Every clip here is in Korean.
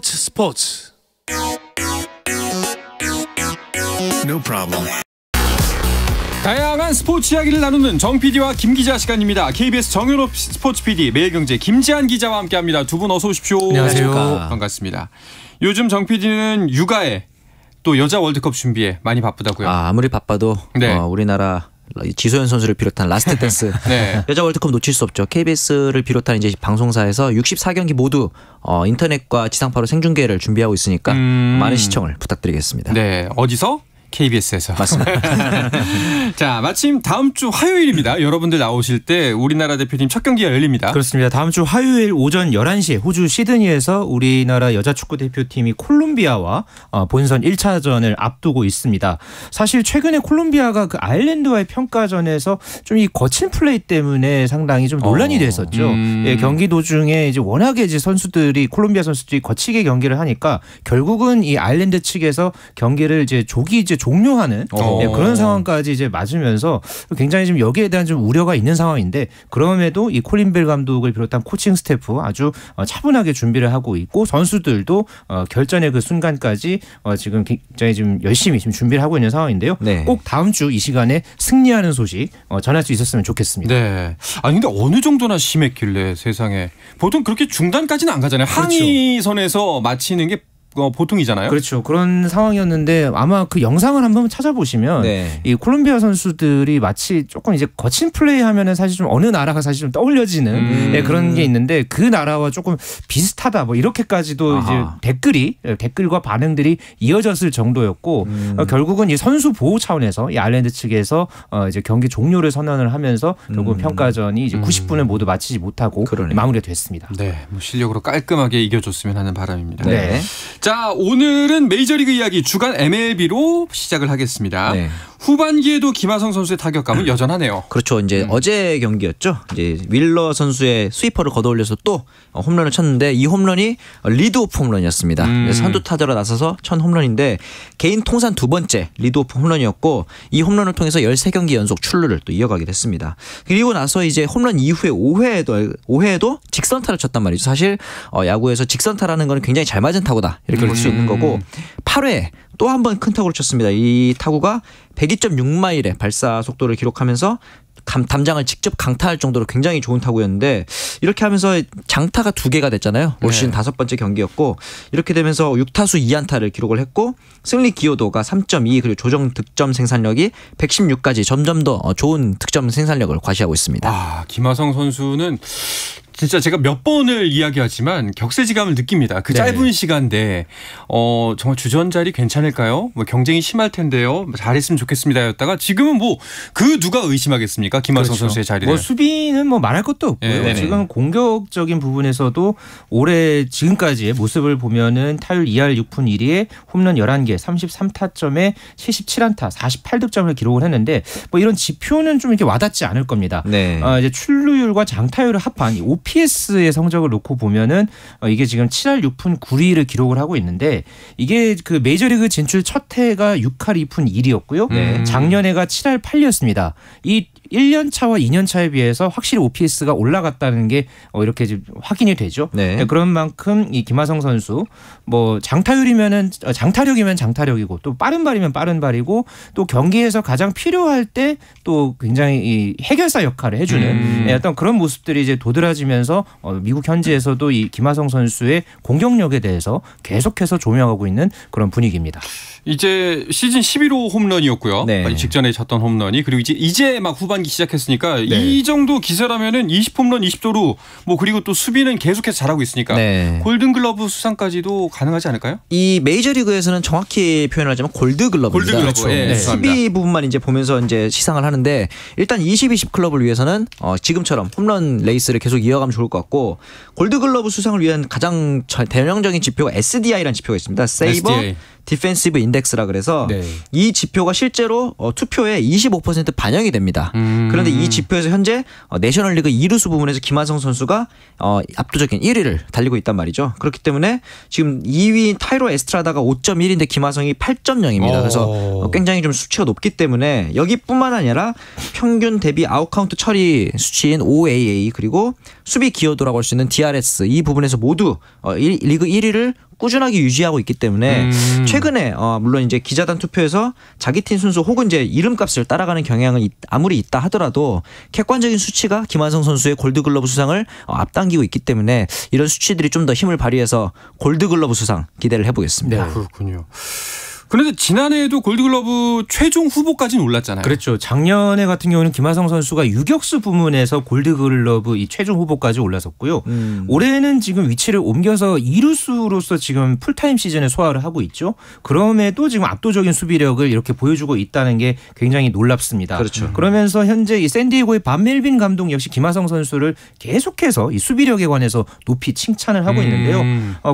스포츠. No problem. 다양한 스포츠 이야기를 나누는 정 PD와 김 기자 시간입니다. KBS 정윤호 스포츠 PD, 매일경제 김지한 기자와 함께합니다. 두 분 어서 오십시오. 안녕하세요. 반갑습니다. 요즘 정 PD는 육아에 또 여자 월드컵 준비에 많이 바쁘다고요. 아무리 바빠도 네. 우리나라 지소연 선수를 비롯한 라스트 댄스 네. 여자 월드컵 놓칠 수 없죠. KBS를 비롯한 이제 방송사에서 64경기 모두 인터넷과 지상파로 생중계를 준비하고 있으니까 많은 시청을 부탁드리겠습니다. 네, 어디서? KBS에서. 맞습니다. 자, 마침 다음 주 화요일입니다. 여러분들 나오실 때 우리나라 대표팀 첫 경기가 열립니다. 그렇습니다. 다음 주 화요일 오전 11시에 호주 시드니에서 우리나라 여자 축구 대표팀이 콜롬비아와 본선 1차전을 앞두고 있습니다. 사실 최근에 콜롬비아가 그 아일랜드와의 평가전에서 좀 이 거친 플레이 때문에 상당히 좀 논란이 됐었죠. 예, 경기 도중에 이제 워낙에 이제 콜롬비아 선수들이 거치게 경기를 하니까 결국은 이 아일랜드 측에서 경기를 이제 종료하는 그런 상황까지 이제 맞으면서 굉장히 좀 여기에 대한 좀 우려가 있는 상황인데, 그럼에도 이 콜린 벨 감독을 비롯한 코칭 스태프 아주 차분하게 준비를 하고 있고, 선수들도 결전의 그 순간까지 지금 굉장히 좀 열심히 지금 준비를 하고 있는 상황인데요. 네. 꼭 다음 주 이 시간에 승리하는 소식 전할 수 있었으면 좋겠습니다. 네. 아니 근데 어느 정도나 심했길래 세상에. 보통 그렇게 중단까지는 안 가잖아요. 항의선에서 마치는 게 보통이잖아요. 그렇죠. 그런 상황이었는데 아마 그 영상을 한번 찾아보시면 네. 이 콜롬비아 선수들이 마치 조금 이제 거친 플레이하면은 사실 좀 어느 나라가 사실 좀 떠올려지는 그런 게 있는데, 그 나라와 조금 비슷하다 뭐 이렇게까지도 이제 댓글과 반응들이 이어졌을 정도였고 결국은 이 선수 보호 차원에서 이 아일랜드 측에서 이제 경기 종료를 선언을 하면서 결국 평가전이 이제 90분을 모두 마치지 못하고 마무리가 됐습니다. 네, 뭐 실력으로 깔끔하게 이겨줬으면 하는 바람입니다. 네. 자, 오늘은 메이저리그 이야기 주간 MLB로 시작을 하겠습니다. 네. 후반기에도 김하성 선수의 타격감은 여전하네요. 그렇죠. 이제 어제 경기였죠. 이제 윌러 선수의 스위퍼를 걷어올려서 또 홈런을 쳤는데, 이 홈런이 리드오프 홈런이었습니다. 선두 타자로 나서서 천 홈런인데 개인 통산 두 번째 리드오프 홈런이었고, 이 홈런을 통해서 13경기 연속 출루를 또 이어가게 됐습니다. 그리고 나서 이제 홈런 이후에 5회에도 직선타를 쳤단 말이죠. 사실 야구에서 직선타라는 건 굉장히 잘 맞은 타구다 이렇게 볼 수 있는 거고, 8회 또 한 번 큰 타구를 쳤습니다. 이 타구가 102.6마일의 발사 속도를 기록하면서 담장을 직접 강타할 정도로 굉장히 좋은 타구였는데, 이렇게 하면서 장타가 2개가 됐잖아요. 올 시즌 5번째 경기였고, 이렇게 되면서 6타수 2안타를 기록을 했고, 승리 기여도가 3.2, 그리고 조정 득점 생산력이 116까지 점점 더 좋은 득점 생산력을 과시하고 있습니다. 아, 김하성 선수는 진짜 제가 몇 번을 이야기하지만 격세지감을 느낍니다. 그 짧은 시간 내에 정말 주전 자리 괜찮을까요? 뭐 경쟁이 심할 텐데요. 잘했으면 좋겠습니다 였다가 지금은 뭐 그 누가 의심하겠습니까? 김하성 선수의 자리를. 뭐 수비는 뭐 말할 것도 없고요. 지금 공격적인 부분에서도 올해 지금까지의 모습을 보면은 타율 2할 6푼 1리에 홈런 11개, 33타점에 77안타, 48득점을 기록을 했는데, 뭐 이런 지표는 좀 이렇게 와닿지 않을 겁니다. 네. 이제 출루율과 장타율을 합한 OPS의 성적을 놓고 보면은 이게 지금 7할 6푼 9리를 기록을 하고 있는데, 이게 그 메이저리그 진출 첫 해가 6할 2푼 1이었고요. 작년에가 7할 8리였습니다. 이 1년 차와 2년 차에 비해서 확실히 OPS가 올라갔다는 게 이렇게 지금 확인이 되죠. 네. 그런 만큼 이 김하성 선수 뭐 장타율이면은 장타력이면 장타력이고, 또 빠른 발이면 빠른 발이고, 또 경기에서 가장 필요할 때 또 굉장히 이 해결사 역할을 해주는 어떤 그런 모습들이 이제 도드라지면서 미국 현지에서도 이 김하성 선수의 공격력에 대해서 계속해서 조명하고 있는 그런 분위기입니다. 이제 시즌 11호 홈런이었고요. 네. 직전에 쳤던 홈런이, 그리고 이제 막 후반기 시작했으니까 이 정도 기세라면은 20홈런 20도루 뭐, 그리고 또 수비는 계속해서 잘하고 있으니까 골든글러브 수상까지도 가능하지 않을까요? 이 메이저리그에서는 정확히 표현을 하자면 골드글러브입니다. 골드글러브. 그렇죠. 네. 수비 부분만 이제 보면서 이제 시상을 하는데, 일단 20-20 클럽을 위해서는 지금처럼 홈런 레이스를 계속 이어가면 좋을 것 같고, 골드글러브 수상을 위한 가장 대명적인 지표가 SDI라는 지표가 있습니다. 세이버 디펜시브 인덱스라 그래서 이 지표가 실제로 투표에 25% 반영이 됩니다. 그런데 이 지표에서 현재 내셔널리그 2루수 부분에서 김하성 선수가 압도적인 1위를 달리고 있단 말이죠. 그렇기 때문에 지금 2위인 타이로 에스트라다가 5.1인데 김하성이 8.0입니다. 그래서 굉장히 좀 수치가 높기 때문에 여기뿐만 아니라 평균 대비 아웃카운트 처리 수치인 OAA, 그리고 수비 기여도라고 할 수 있는 DRS, 이 부분에서 모두 리그 1위를 꾸준하게 유지하고 있기 때문에 최근에 물론 이제 기자단 투표에서 자기 팀 순수 혹은 이제 이름값을 따라가는 경향은 아무리 있다 하더라도 객관적인 수치가 김하성 선수의 골드글러브 수상을 앞당기고 있기 때문에 이런 수치들이 좀 더 힘을 발휘해서 골드글러브 수상 기대를 해보겠습니다. 네. 그렇군요. 그런데 지난해에도 골드글러브 최종 후보까지는 올랐잖아요. 그렇죠. 작년에 같은 경우는 김하성 선수가 유격수 부문에서 골드글러브 이 최종 후보까지 올라섰고요. 올해는 지금 위치를 옮겨서 이루수로서 지금 풀타임 시즌에 소화를 하고 있죠. 그럼에도 지금 압도적인 수비력을 이렇게 보여주고 있다는 게 굉장히 놀랍습니다. 그렇죠. 그러면서 현재 이 샌디에고의 반 멜빈 감독 역시 김하성 선수를 계속해서 이 수비력에 관해서 높이 칭찬을 하고 있는데요.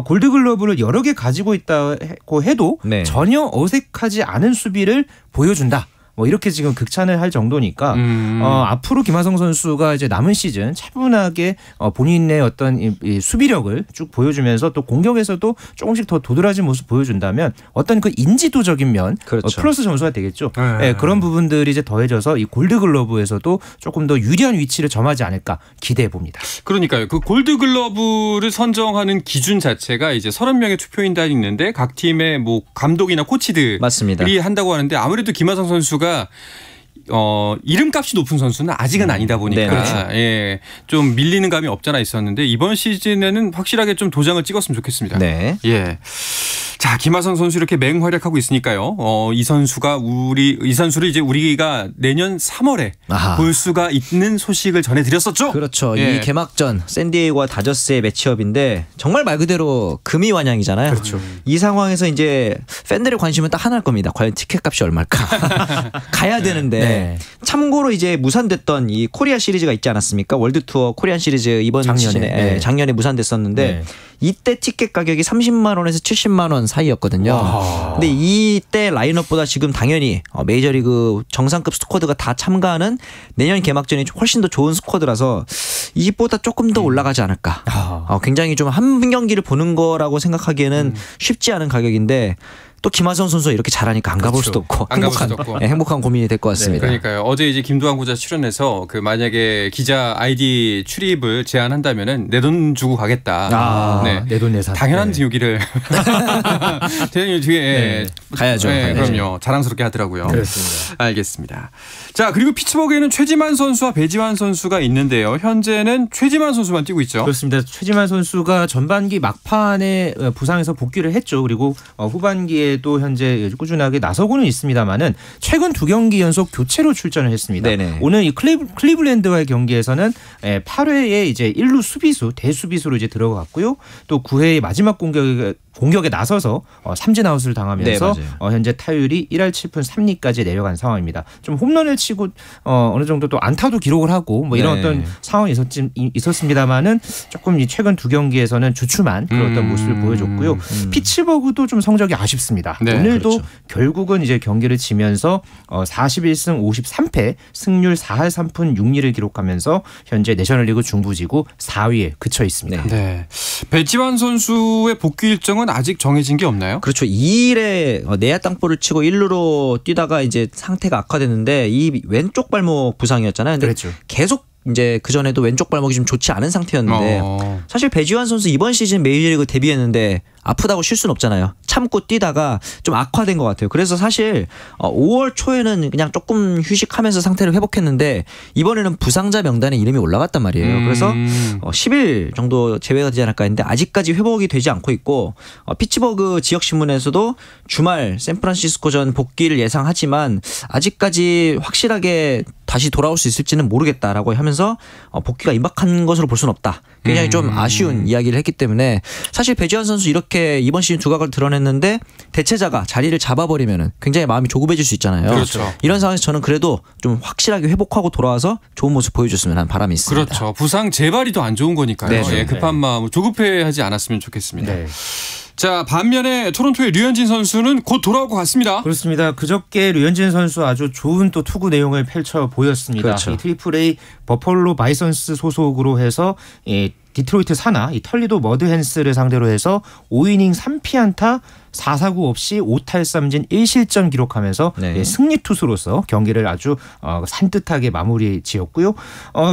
골드글러브를 여러 개 가지고 있다고 해도 네. 전혀 어색하지 않은 수비를 보여준다. 뭐 이렇게 지금 극찬을 할 정도니까 앞으로 김하성 선수가 이제 남은 시즌 차분하게 본인의 어떤 이 수비력을 쭉 보여주면서 또 공격에서도 조금씩 더 도드라진 모습 보여준다면 어떤 그 인지도적인 면 그렇죠. 플러스 점수가 되겠죠. 네, 그런 부분들이 이제 더해져서 이 골드글러브에서도 조금 더 유리한 위치를 점하지 않을까 기대해 봅니다. 그러니까요. 그 골드글러브를 선정하는 기준 자체가 이제 30명의 투표인단이 있는데 각 팀의 뭐 감독이나 코치들이 맞습니다. 한다고 하는데 아무래도 김하성 선수가 이름값이 높은 선수는 아직은 아니다 보니까 네, 그렇죠. 예, 좀 밀리는 감이 없잖아 있었는데 이번 시즌에는 확실하게 좀 도장을 찍었으면 좋겠습니다. 네. 예. 자, 김하성 선수 이렇게 맹활약하고 있으니까요. 이 선수를 이제 우리가 내년 3월에 아하. 볼 수가 있는 소식을 전해드렸었죠. 그렇죠. 예. 이 개막전 샌디에이고와 다저스의 매치업인데 정말 말 그대로 금이환영이잖아요. 그렇죠. 이 상황에서 이제 팬들의 관심은 딱 하나일 겁니다. 과연 티켓값이 얼마일까? 가야 되는데 네. 참고로 이제 무산됐던 이 코리아 시리즈가 있지 않았습니까? 월드 투어 코리안 시리즈 이번 작년에. 시즌에 네. 작년에 무산됐었는데 네. 이때 티켓 가격이 30만 원에서 70만 원 사이였거든요. 근데 이때 라인업보다 지금 당연히 메이저리그 정상급 스쿼드가 다 참가하는 내년 개막전이 훨씬 더 좋은 스쿼드라서 이보다 조금 더 올라가지 않을까. 굉장히 좀 한 경기를 보는 거라고 생각하기에는 쉽지 않은 가격인데 또 김하성 선수가 이렇게 잘하니까 안 가볼 수도 없고 안 가볼 수도 없고. 행복한 고민이 될 것 같습니다. 그러니까요. 어제 이제 김도환 기자 출연해서 그 만약에 기자 아이디 출입을 제한한다면은 내 돈 주고 가겠다. 네. 내 돈 내산. 당연한 네. 얘기를 대장님 뒤에 네. 가야죠. 네, 가야죠. 그럼요. 자랑스럽게 하더라고요. 그렇습니다. 알겠습니다. 자, 그리고 피츠버그에는 최지만 선수와 배지환 선수가 있는데요. 현재는 최지만 선수만 뛰고 있죠. 그렇습니다. 최지만 선수가 전반기 막판에 부상에서 복귀를 했죠. 그리고 후반기에도 현재 꾸준하게 나서고는 있습니다만은 최근 2경기 연속 교체로 출전을 했습니다. 네네. 오늘 이 클리블랜드와의 경기에서는 8회에 이제 1루 수비수 대수비수로 이제 들어갔고요. 또 9회의 마지막 공격에 나서서 삼진 아웃을 당하면서 네, 현재 타율이 1할 7푼 3리까지 내려간 상황입니다. 좀 홈런을 치고 어느 정도 또 안타도 기록을 하고 뭐 이런 네. 어떤 상황이 있었습니다만은 조금 이 최근 2경기에서는 주춤한 그런 어떤 모습을 보여줬고요. 피츠버그도 좀 성적이 아쉽습니다. 네, 오늘도 그렇죠. 결국은 이제 경기를 지면서 41승 53패 승률 4할 3푼 6리를 기록하면서 현재 내셔널리그 중부지구 4위에 그쳐 있습니다. 네. 배지환 선수의 복귀 일정은 아직 정해진 게 없나요? 그렇죠. 2일에 내야 땅볼을 치고 1루로 뛰다가 이제 상태가 악화됐는데 이 왼쪽 발목 부상이었잖아요. 근데 그렇죠. 계속 이제 그 전에도 왼쪽 발목이 좀 좋지 않은 상태였는데 사실 배지환 선수 이번 시즌 메이저리그 데뷔했는데 아프다고 쉴 수는 없잖아요. 참고 뛰다가 좀 악화된 것 같아요. 그래서 사실 5월 초에는 그냥 조금 휴식하면서 상태를 회복했는데 이번에는 부상자 명단에 이름이 올라갔단 말이에요. 그래서 10일 정도 제외가 되지 않을까 했는데 아직까지 회복이 되지 않고 있고 피츠버그 지역신문에서도 주말 샌프란시스코전 복귀를 예상하지만 아직까지 확실하게 다시 돌아올 수 있을지는 모르겠다라고 하면서 복귀가 임박한 것으로 볼 수는 없다. 굉장히 좀 아쉬운 이야기를 했기 때문에 사실 배지환 선수 이렇게 이번 시즌 두각을 드러냈는데 대체자가 자리를 잡아버리면 굉장히 마음이 조급해질 수 있잖아요. 그렇죠. 이런 상황에서 저는 그래도 좀 확실하게 회복하고 돌아와서 좋은 모습 보여줬으면 하는 바람이 있습니다. 그렇죠. 부상 재발이 더 안 좋은 거니까요. 네, 예, 급한 마음 조급해하지 않았으면 좋겠습니다. 네. 자, 반면에 토론토의 류현진 선수는 곧 돌아올 것 같습니다. 그렇습니다. 그저께 류현진 선수 아주 좋은 또 투구 내용을 펼쳐 보였습니다. 그렇죠. 이 트리플 A 버펄로 바이선스 소속으로 해서 디트로이트 사나 이 털리도 머드헨스를 상대로 해서 5이닝 3피안타 4사구 없이 5탈삼진 1실점 기록하면서 네. 승리 투수로서 경기를 아주 산뜻하게 마무리 지었고요.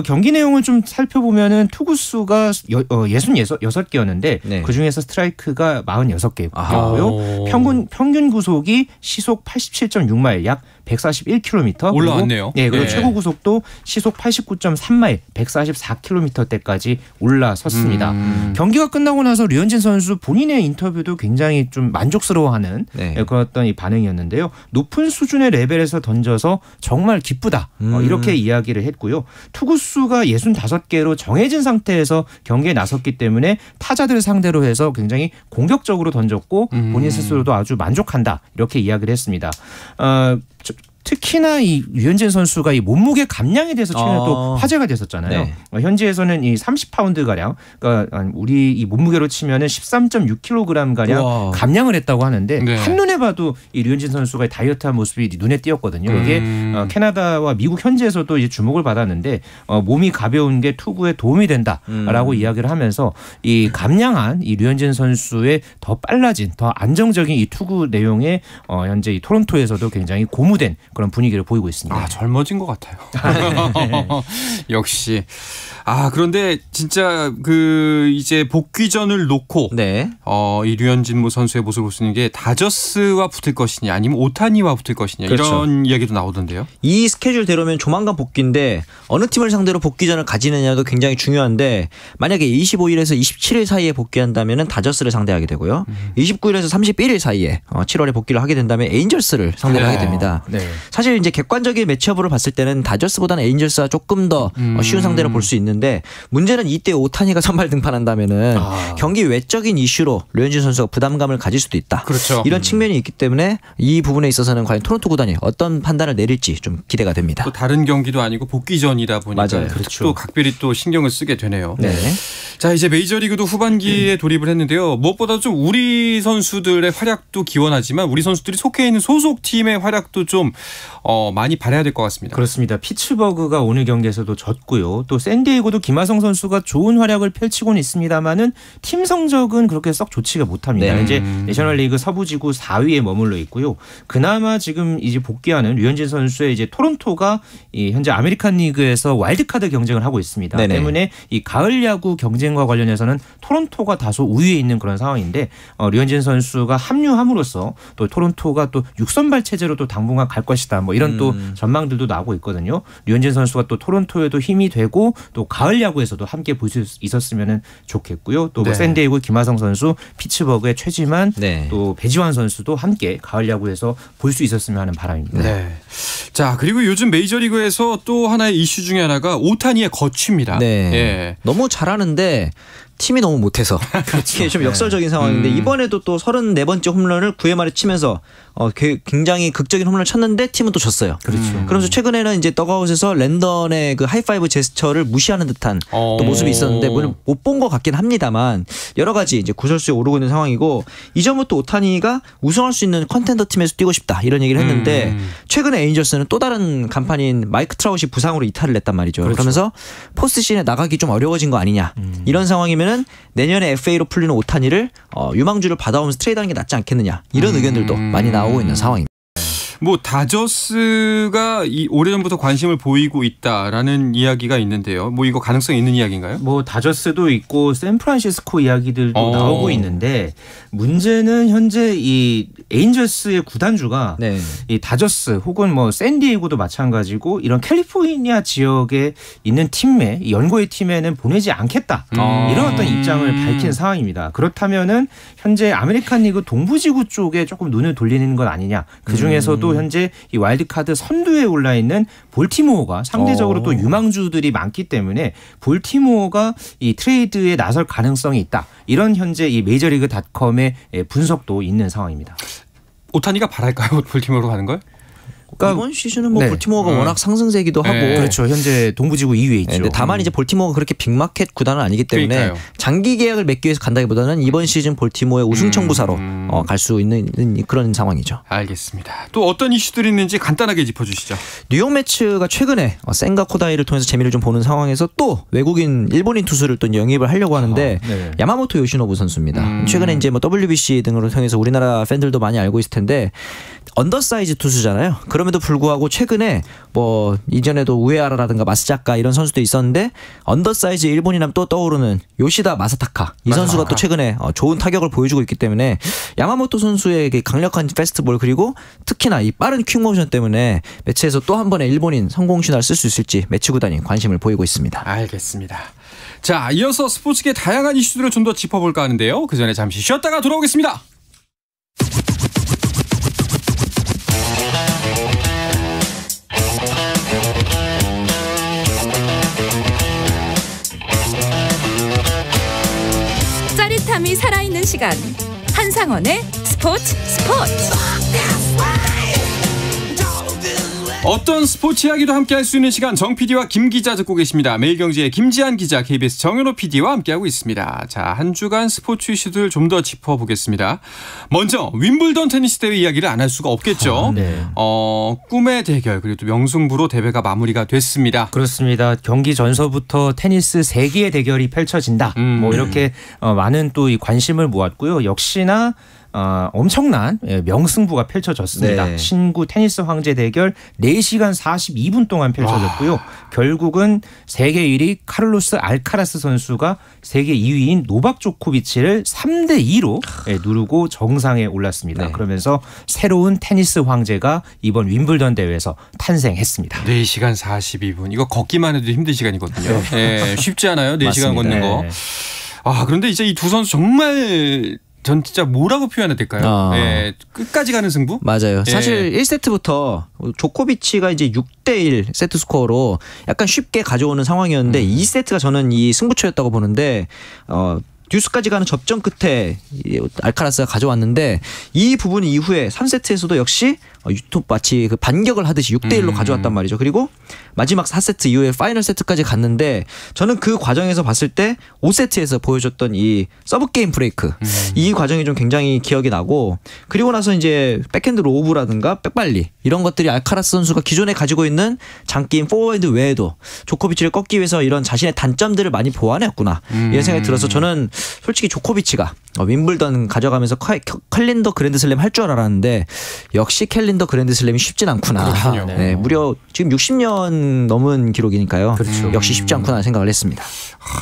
경기 내용을 좀 살펴보면은 투구수가 66개였는데 네. 그중에서 스트라이크가 46개였고요. 평균 구속이 시속 87.6마일 약 141km 올라왔네요. 네, 그리고 네. 최고 구속도 시속 89.3마일 144km대까지 올라섰습니다. 경기가 끝나고 나서 류현진 선수 본인의 인터뷰도 굉장히 좀 만족스러워하는 네. 그런 어떤 이 반응이었는데요. 높은 수준의 레벨에서 던져서 정말 기쁘다. 이렇게 이야기를 했고요. 투구수가 65개로 정해진 상태에서 경기에 나섰기 때문에 타자들 상대로 해서 굉장히 공격적으로 던졌고 본인 스스로도 아주 만족한다. 이렇게 이야기를 했습니다. 특히나 이 류현진 선수가 이 몸무게 감량에 대해서 최근에 또 화제가 됐었잖아요. 네. 현지에서는 이 30파운드 가량, 그러니까 우리 이 몸무게로 치면은 13.6kg 가량 우와. 감량을 했다고 하는데 네. 한눈에 봐도 이 류현진 선수가 다이어트한 모습이 눈에 띄었거든요. 이게 캐나다와 미국 현지에서도 이제 주목을 받았는데 몸이 가벼운 게 투구에 도움이 된다라고 이야기를 하면서 이 감량한 이 류현진 선수의 더 빨라진, 더 안정적인 이 투구 내용에 현재 이 토론토에서도 굉장히 고무된 그런 분위기를 보이고 있습니다. 아, 젊어진 것 같아요. 역시. 그런데 진짜 이제 복귀전을 놓고 네. 이 류현진 선수의 모습을 볼 수 있는 게 다저스와 붙을 것이냐 아니면 오타니와 붙을 것이냐 그렇죠. 이런 이야기도 나오던데요. 이 스케줄대로면 조만간 복귀인데 어느 팀을 상대로 복귀전을 가지느냐도 굉장히 중요한데 만약에 25일에서 27일 사이에 복귀한다면 다저스를 상대하게 되고요. 29일에서 31일 사이에 7월에 복귀를 하게 된다면 에인절스를 상대를 하게 됩니다. 네. 사실 이제 객관적인 매치업으로 봤을 때는 다저스보다는 에인절스가 조금 더 쉬운 상대로 볼 수 있는데 문제는 이때 오타니가 선발 등판한다면은 경기 외적인 이슈로 류현진 선수가 부담감을 가질 수도 있다. 그렇죠. 이런 측면이 있기 때문에 이 부분에 있어서는 과연 토론토 구단이 어떤 판단을 내릴지 좀 기대가 됩니다. 또 다른 경기도 아니고 복귀전이다 보니까 맞아요. 그렇죠. 또 각별히 또 신경을 쓰게 되네요. 네. 자, 이제 메이저리그도 후반기에 돌입을 했는데요. 무엇보다 좀 우리 선수들의 활약도 기원하지만 우리 선수들이 속해 있는 소속 팀의 활약도 좀 많이 발휘해야 될 것 같습니다. 그렇습니다. 피츠버그가 오늘 경기에서도 졌고요. 또 샌디에이고도 김하성 선수가 좋은 활약을 펼치고는 있습니다만은 팀 성적은 그렇게 썩 좋지가 못합니다. 네. 이제 내셔널리그 서부지구 4위에 머물러 있고요. 그나마 지금 이제 복귀하는 류현진 선수의 이제 토론토가 이 현재 아메리칸 리그에서 와일드카드 경쟁을 하고 있습니다. 네네. 때문에 이 가을 야구 경쟁과 관련해서는 토론토가 다소 우위에 있는 그런 상황인데 류현진 선수가 합류함으로써 또 토론토가 또 6선발 체제로 또 당분간 갈 것이다. 뭐 이런 또 전망들도 나오고 있거든요. 류현진 선수가 또 토론토에도 힘이 되고 또 가을 야구에서도 함께 볼 수 있었으면 좋겠고요. 또 뭐 네. 샌디에이고 김하성 선수, 피츠버그의 최지만, 네. 또 배지환 선수도 함께 가을 야구에서 볼 수 있었으면 하는 바람입니다. 네. 자, 그리고 요즘 메이저리그에서 또 하나의 이슈 중에 하나가 오타니의 거취입니다. 네. 예. 너무 잘하는데 팀이 너무 못해서 이게 좀 역설적인 상황인데 이번에도 또 34번째 홈런을 9회 말에 치면서 굉장히 극적인 홈런을 쳤는데 팀은 또 졌어요. 그렇죠. 그러면서 최근에는 이제 더그아웃에서 랜던의 그 하이파이브 제스처를 무시하는 듯한 또 모습이 있었는데 물론 못 본 것 같긴 합니다만 여러 가지 이제 구설수에 오르고 있는 상황이고 이전부터 오타니가 우승할 수 있는 컨텐더 팀에서 뛰고 싶다 이런 얘기를 했는데 최근에 에인절스는 또 다른 간판인 마이크 트라웃이 부상으로 이탈을 냈단 말이죠. 그렇죠. 그러면서 포스트시즌에 나가기 좀 어려워진 거 아니냐 이런 상황이면은 내년에 FA로 풀리는 오타니를 유망주를 받아오면서 트레이드하는 게 낫지 않겠느냐 이런 의견들도 많이 나오고 있는 상황입니다. 뭐 다저스가 오래전부터 관심을 보이고 있다라는 이야기가 있는데요. 뭐 이거 가능성 있는 이야기인가요? 뭐 다저스도 있고 샌프란시스코 이야기들도 나오고 있는데 문제는 현재 이 에인절스의 구단주가 네. 이 다저스 혹은 뭐 샌디에이고도 마찬가지고 이런 캘리포니아 지역에 있는 팀에 연고의 팀에는 보내지 않겠다 이런 어떤 입장을 밝힌 상황입니다. 그렇다면은 현재 아메리칸 리그 동부지구 쪽에 조금 눈을 돌리는 것 아니냐. 그 중에서도 현재 이 와일드카드 선두에 올라 있는 볼티모어가 상대적으로 또 유망주들이 많기 때문에 볼티모어가 이 트레이드에 나설 가능성이 있다. 이런 현재 이 메이저리그닷컴의 분석도 있는 상황입니다. 오타니가 바랄까요? 볼티모어로 가는 걸? 그러니까 이번 시즌은 뭐 네. 볼티모어가 워낙 상승세기도 하고 그렇죠. 현재 동부지구 2위에 있죠. 근데 다만 이제 볼티모어가 그렇게 빅마켓 구단은 아니기 때문에 그러니까요. 장기 계약을 맺기 위해서 간다기보다는 이번 시즌 볼티모어의 우승 청구사로 갈 수 있는 그런 상황이죠. 알겠습니다. 또 어떤 이슈들이 있는지 간단하게 짚어주시죠. 뉴욕 매츠가 최근에 센가 코다이를 통해서 재미를 좀 보는 상황에서 또 외국인 일본인 투수를 또 영입을 하려고 하는데 네. 야마모토 요시노부 선수입니다. 최근에 이제 뭐 WBC 등으로 통해서 우리나라 팬들도 많이 알고 있을 텐데 언더사이즈 투수잖아요. 그럼에도 불구하고 최근에 뭐 이전에도 우에하라라든가 마스자카 이런 선수도 있었는데 언더사이즈 일본이라면 또 떠오르는 요시다 마사타카 이 선수가 또 최근에 좋은 타격을 보여주고 있기 때문에 야마모토 선수의 강력한 패스트볼 그리고 특히나 이 빠른 퀵모션 때문에 매치에서 또 한 번의 일본인 성공 신화를 쓸 수 있을지 매치 구단이 관심을 보이고 있습니다. 알겠습니다. 자, 이어서 스포츠계 다양한 이슈들을 좀 더 짚어볼까 하는데요. 그 전에 잠시 쉬었다가 돌아오겠습니다. 짜릿함이 살아있는 시간 한상원의 스포츠. 어떤 스포츠 이야기도 함께 할 수 있는 시간 정 PD와 김 기자 듣고 계십니다. 매일경제의 김지한 기자, KBS 정현호 PD와 함께하고 있습니다. 자, 한 주간 스포츠 이슈들 좀 더 짚어보겠습니다. 먼저 윈블던 테니스 대회 이야기를 안 할 수가 없겠죠. 네. 꿈의 대결 그리고 또 명승부로 대회가 마무리가 됐습니다. 그렇습니다. 경기 전서부터 테니스 세계의 대결이 펼쳐진다. 뭐 이렇게 많은 또 이 관심을 모았고요. 역시나 엄청난 명승부가 펼쳐졌습니다. 네. 신구 테니스 황제 대결 4시간 42분 동안 펼쳐졌고요. 결국은 세계 1위 카를로스 알카라스 선수가 세계 2위인 노박 조코비치를 3대2로 누르고 정상에 올랐습니다. 네. 그러면서 새로운 테니스 황제가 이번 윈블던 대회에서 탄생했습니다. 4시간 42분. 이거 걷기만 해도 힘든 시간이거든요. 네, 쉽지 않아요. 4시간 걷는 거. 네. 그런데 이제 이 두 선수 정말 전 진짜 뭐라고 표현해야 될까요? 네, 끝까지 가는 승부? 맞아요. 예. 사실 1세트부터 조코비치가 이제 6대1 세트 스코어로 약간 쉽게 가져오는 상황이었는데 2세트가 저는 이 승부처였다고 보는데 듀스까지 가는 접전 끝에 알카라스가 가져왔는데 이 부분 이후에 3세트에서도 역시 유톱 마치 그 반격을 하듯이 6대1로 가져왔단 말이죠. 그리고 마지막 4세트 이후에 파이널 세트까지 갔는데 저는 그 과정에서 봤을 때 5세트에서 보여줬던 이 서브 게임 브레이크 이 과정이 좀 굉장히 기억이 나고 그리고 나서 이제 백핸드 로브라든가 백발리 이런 것들이 알카라스 선수가 기존에 가지고 있는 장기인 포워핸드 외에도 조코비치를 꺾기 위해서 이런 자신의 단점들을 많이 보완했구나 이런 생각이 들어서 저는 솔직히 조코비치가 윈블던 가져가면서 캘린더 그랜드슬램 할 줄 알았는데 역시 캘린더 그랜드슬램이 쉽진 않구나. 그렇군요. 네, 무려 지금 60년 넘은 기록이니까요. 그렇죠. 역시 쉽지 않구나 생각을 했습니다.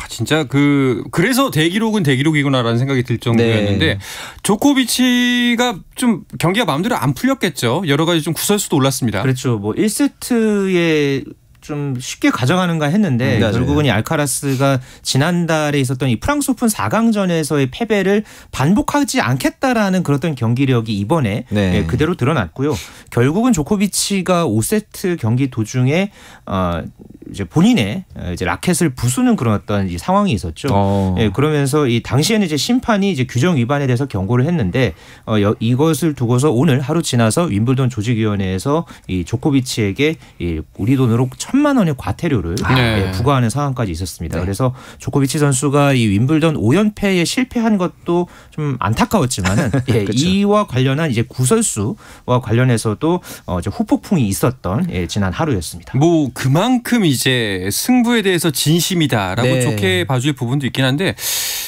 진짜 그래서 대기록은 대기록이구나라는 생각이 들 정도였는데 네. 조코비치가 좀 경기가 마음대로 안 풀렸겠죠. 여러 가지 좀 구설수도 올랐습니다. 그렇죠. 뭐 1세트에 좀 쉽게 가져가는가 했는데 결국은 이 알카라스가 지난달에 있었던 이 프랑스 오픈 4강전에서의 패배를 반복하지 않겠다라는 그런 경기력이 이번에 그대로 드러났고요. 결국은 조코비치가 5세트 경기 도중에 이제 본인의 이제 라켓을 부수는 그런 어떤 이 상황이 있었죠. 그러면서 이 당시에는 이제 심판이 이제 규정 위반에 대해서 경고를 했는데 이것을 두고서 오늘 하루 지나서 윈블던 조직위원회에서 이 조코비치에게 이 우리 돈으로 1,000만 원의 과태료를 부과하는 상황까지 있었습니다. 그래서 조코비치 선수가 이 윈블던 5연패에 실패한 것도 좀 안타까웠지만은 그렇죠. 이와 관련한 이제 구설수와 관련해서도 이제 후폭풍이 있었던 지난 하루였습니다. 뭐 그만큼 이제 승부에 대해서 진심이다라고 좋게 봐줄 부분도 있긴 한데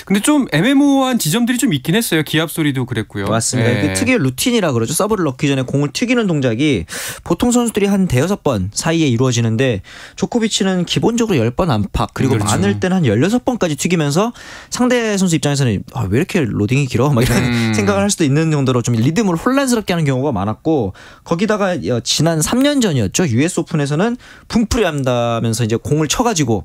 근데 좀 애매모호한 지점들이 좀 있긴 했어요. 기합 소리도 그랬고요. 맞습니다. 그 특유의 루틴이라 그러죠. 서브를 넣기 전에 공을 튀기는 동작이 보통 선수들이 한 5-6번 사이에 이루어지는데 조코비치는 기본적으로 10번 안팎 그리고 많을 때는 한 16번까지 튀기면서 상대 선수 입장에서는 왜 이렇게 로딩이 길어? 막 이런 생각을 할 수도 있는 정도로 좀 리듬을 혼란스럽게 하는 경우가 많았고 거기다가 지난 3년 전이었죠. US 오픈에서는 붕풀이 한다면서 이제 공을 쳐가지고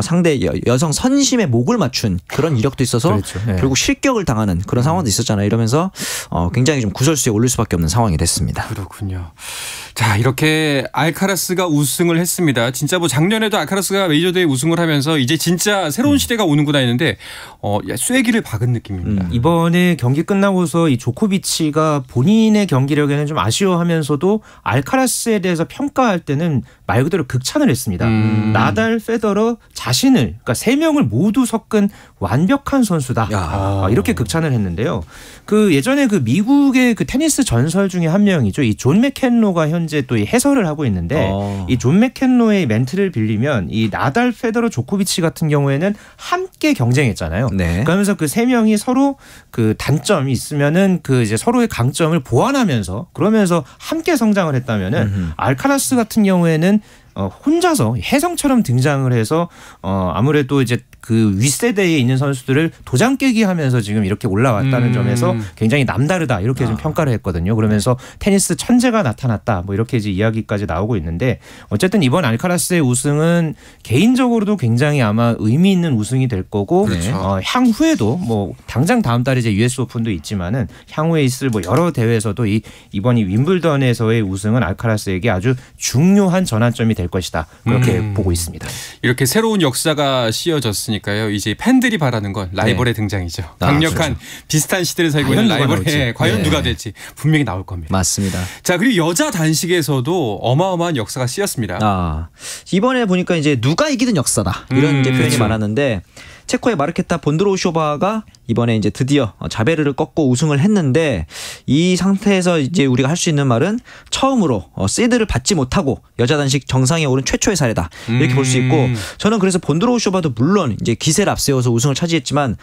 상대 여성 선심의 목을 맞춘 그런 이력도 있어서 그렇죠. 결국 실격을 당하는 그런 상황도 있었잖아요. 이러면서 굉장히 좀 구설수에 올릴 수밖에 없는 상황이 됐습니다. 그렇군요. 자, 이렇게 알카라스가 우승을 했습니다. 진짜 뭐 작년에도 알카라스가 메이저대회 우승을 하면서 이제 진짜 새로운 시대가 오는구나 했는데 쐐기를 박은 느낌입니다. 이번에 경기 끝나고서 이 조코비치가 본인의 경기력에는 좀 아쉬워하면서도 알카라스에 대해서 평가할 때는 말 그대로 극찬을 했습니다. 나달, 페더러 자신을 그러니까 3명을 모두 섞은 완벽한 선수다. 이렇게 극찬을 했는데요. 그 예전에 그 미국의 그 테니스 전설 중에 한 명이죠. 이 존 맥켄로가 현재 또 이 해설을 하고 있는데 이 존 맥켄로의 멘트를 빌리면 이 나달, 페더러, 조코비치 같은 경우에는 함께 경쟁했잖아요. 네. 그러면서 그 3명이 서로 그 단점이 있으면은 그 이제 서로의 강점을 보완하면서 그러면서 함께 성장을 했다면은 알카라스 같은 경우에는 혼자서 혜성처럼 등장을 해서 아무래도 이제 그 윗세대에 있는 선수들을 도장 깨기 하면서 지금 이렇게 올라왔다는 점에서 굉장히 남다르다 이렇게 좀 평가를 했거든요. 그러면서 테니스 천재가 나타났다 뭐 이렇게 이제 이야기까지 나오고 있는데 어쨌든 이번 알카라스의 우승은 개인적으로도 굉장히 아마 의미 있는 우승이 될 거고 그렇죠. 향후에도 뭐 당장 다음 달에 이제 US 오픈도 있지만은 향후에 있을 뭐 여러 대회에서도 이번 이 윈블던에서의 우승은 알카라스에게 아주 중요한 전환점이 될 것이다 그렇게 보고 있습니다. 이렇게 새로운 역사가 씌어졌으니까요. 이제 팬들이 바라는 건 라이벌의 등장이죠. 강력한 비슷한 시대를 살고 있는 라이벌에 과연 누가 될지 분명히 나올 겁니다. 맞습니다. 자, 그리고 여자 단식에서도 어마어마한 역사가 씌었습니다. 이번에 보니까 이제 누가 이기든 역사다 이런 이제 표현이 많았는데 체코의 마르케타 본드로우쇼바가 이번에 이제 드디어 자베르를 꺾고 우승을 했는데 이 상태에서 이제 우리가 할 수 있는 말은 처음으로 시드를 받지 못하고 여자 단식 정상에 오른 최초의 사례다 이렇게 볼 수 있고 저는 그래서 본드로우쇼바도 물론 이제 기세를 앞세워서 우승을 차지했지만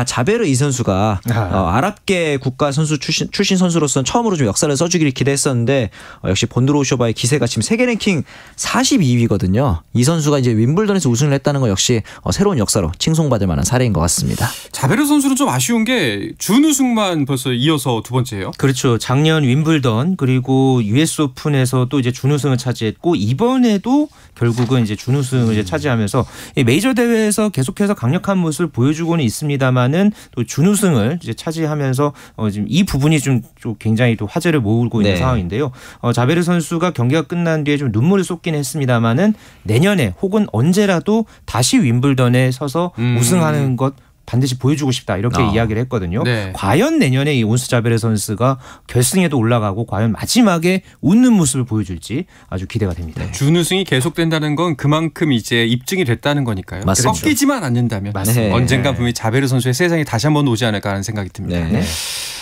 자베르 이 선수가 아랍계 국가 선수 출신 선수로서는 처음으로 좀 역사를 써주기를 기대했었는데 역시 본드로우쇼바의 기세가 지금 세계 랭킹 42위거든요. 이 선수가 이제 윈블던에서 우승을 했다는 건 역시 새로운 역사로 칭송받을 만한 사례인 것 같습니다. 자베르 선수는 좀 아쉬운 게 준우승만 벌써 이어서 두 번째예요. 그렇죠. 작년 윈블던 그리고 US 오픈에서 또 이제 준우승을 차지했고 이번에도 결국은 이제 준우승을 이제 차지하면서 메이저 대회에서 계속해서 강력한 모습을 보여주고는 있습니다만은 또 준우승을 이제 차지하면서 지금 이 부분이 좀 굉장히 또 화제를 모으고 있는 상황인데요. 자베르 선수가 경기가 끝난 뒤에 좀 눈물을 쏟긴 했습니다만은 내년에 혹은 언제라도 다시 윈블던에 서서 우승하는 것 반드시 보여주고 싶다 이렇게 이야기를 했거든요. 네. 과연 내년에 이 온스 자베르 선수가 결승에도 올라가고 과연 마지막에 웃는 모습을 보여줄지 아주 기대가 됩니다. 준우승이 계속된다는 건 그만큼 이제 입증이 됐다는 거니까요. 맞습니다. 꺾이지만 않는다면 맞습니다. 언젠가 분명히 자베르 선수의 세상이 다시 한번 오지 않을까 하는 생각이 듭니다. 네.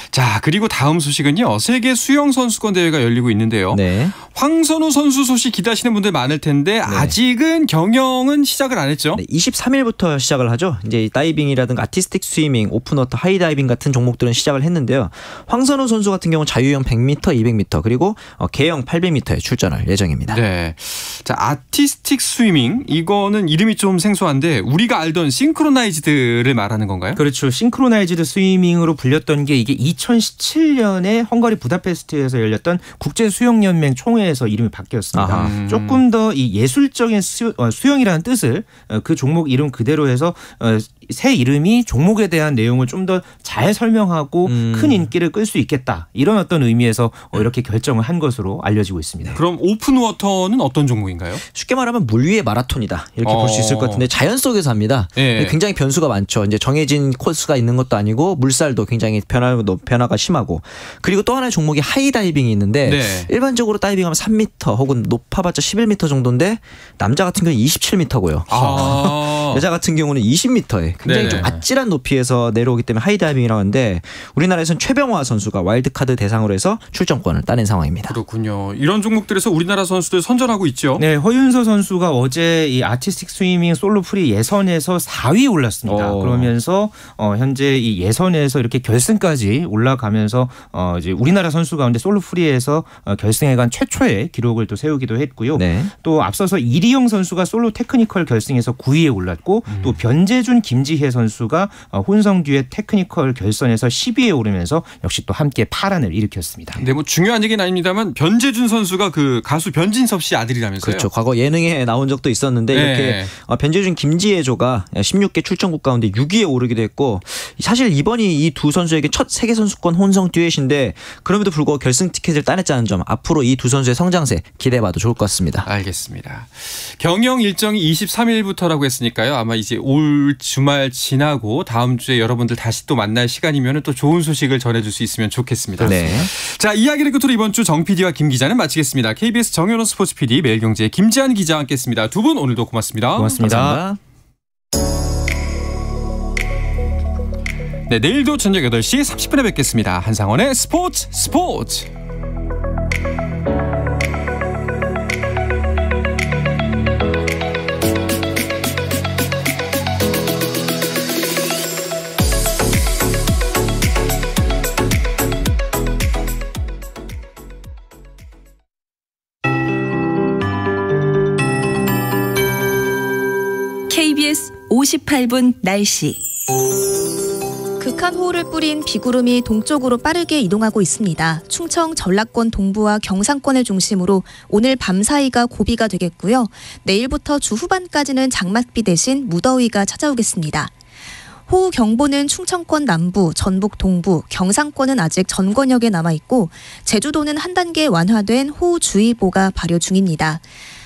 자, 그리고 다음 소식은요. 세계 수영 선수권 대회가 열리고 있는데요. 네. 황선우 선수 소식 기대하시는 분들 많을 텐데 아직은 경영은 시작을 안 했죠. 23일부터 시작을 하죠. 이제 다이빙이라든가 아티스틱 스위밍, 오픈워터, 하이다이빙 같은 종목들은 시작을 했는데요. 황선우 선수 같은 경우는 자유형 100m, 200m 그리고 개영 800m에 출전할 예정입니다. 네. 자, 아티스틱 스위밍 이거는 이름이 좀 생소한데 우리가 알던 싱크로나이즈드를 말하는 건가요? 그렇죠. 싱크로나이즈드 스위밍으로 불렸던 게 이게 2017년에 헝가리 부다페스트에서 열렸던 국제수영연맹 총회에서 이름이 바뀌었습니다. 조금 더 이 예술적인 수영이라는 뜻을 그 종목 이름 그대로 해서 새 이름이 종목에 대한 내용을 좀 더 잘 설명하고 큰 인기를 끌 수 있겠다. 이런 어떤 의미에서 이렇게 결정을 한 것으로 알려지고 있습니다. 그럼 오픈워터는 어떤 종목인가요? 쉽게 말하면 물 위의 마라톤이다. 이렇게 볼 수 있을 것 같은데 자연 속에서 합니다. 네. 굉장히 변수가 많죠. 이제 정해진 코스가 있는 것도 아니고 물살도 굉장히 변화가 심하고 그리고 또 하나의 종목이 하이다이빙이 있는데 일반적으로 다이빙하면 3m 혹은 높아봤자 11m 정도인데 남자 같은 경우는 27m고요. 여자 같은 경우는 20m에 굉장히 좀 아찔한 높이에서 내려오기 때문에 하이다이빙이라고 하는데 우리나라에서는 최병화 선수가 와일드카드 대상으로 해서 출전권을 따낸 상황입니다. 그렇군요. 이런 종목들에서 우리나라 선수들 선전하고 있죠. 네, 허윤서 선수가 어제 이 아티스틱 스위밍 솔로 프리 예선에서 4위 올랐습니다. 그러면서 현재 이 예선에서 이렇게 결승까지 올라가면서 이제 우리나라 선수 가운데 솔로 프리에서 결승에 간 최초의 기록을 또 세우기도 했고요. 또 앞서서 이리영 선수가 솔로 테크니컬 결승에서 9위에 올랐고 또 변재준, 김 변지혜 선수가 혼성 듀엣 테크니컬 결선에서 10위에 오르면서 역시 또 함께 파란을 일으켰습니다. 네, 뭐 중요한 얘기는 아닙니다만 변재준 선수가 그 가수 변진섭 씨 아들이라면서요. 그렇죠. 과거 예능에 나온 적도 있었는데 이렇게 변재준 김지혜조가 16개 출전국 가운데 6위에 오르기도 했고 사실 이번이 이 두 선수에게 첫 세계 선수권 혼성 듀엣인데 그럼에도 불구하고 결승 티켓을 따냈다는 점 앞으로 이 두 선수의 성장세 기대해봐도 좋을 것 같습니다. 알겠습니다. 경영 일정이 23일부터라고 했으니까요. 아마 이제 올 주말 지나고 다음 주에 여러분들 다시 또 만날 시간이면 또 좋은 소식을 전해줄 수 있으면 좋겠습니다. 네. 자, 이야기를 끝으로 이번 주 정 PD와 김 기자는 마치겠습니다. KBS 정현호 스포츠 PD, 매일경제의 김지한 기자와 함께했습니다. 두 분 오늘도 고맙습니다. 고맙습니다. 감사합니다. 네, 내일도 저녁 8시 30분에 뵙겠습니다. 한상원의 스포츠. KBS 58분 날씨. 극한 호우를 뿌린 비구름이 동쪽으로 빠르게 이동하고 있습니다. 충청 전라권 동부와 경상권을 중심으로 오늘 밤 사이가 고비가 되겠고요. 내일부터 주 후반까지는 장맛비 대신 무더위가 찾아오겠습니다. 호우 경보는 충청권 남부, 전북 동부, 경상권은 아직 전 권역에 남아있고 제주도는 한 단계 완화된 호우주의보가 발효 중입니다.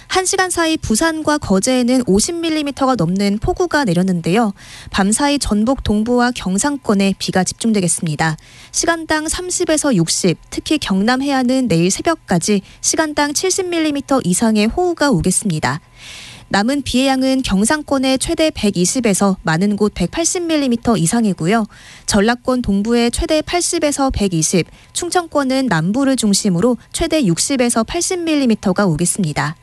1시간 사이 부산과 거제에는 50mm가 넘는 폭우가 내렸는데요. 밤사이 전북 동부와 경상권에 비가 집중되겠습니다. 시간당 30에서 60, 특히 경남 해안은 내일 새벽까지 시간당 70mm 이상의 호우가 오겠습니다. 남은 비의 양은 경상권에 최대 120에서 많은 곳 180mm 이상이고요. 전라권 동부에 최대 80에서 120, 충청권은 남부를 중심으로 최대 60에서 80mm가 오겠습니다.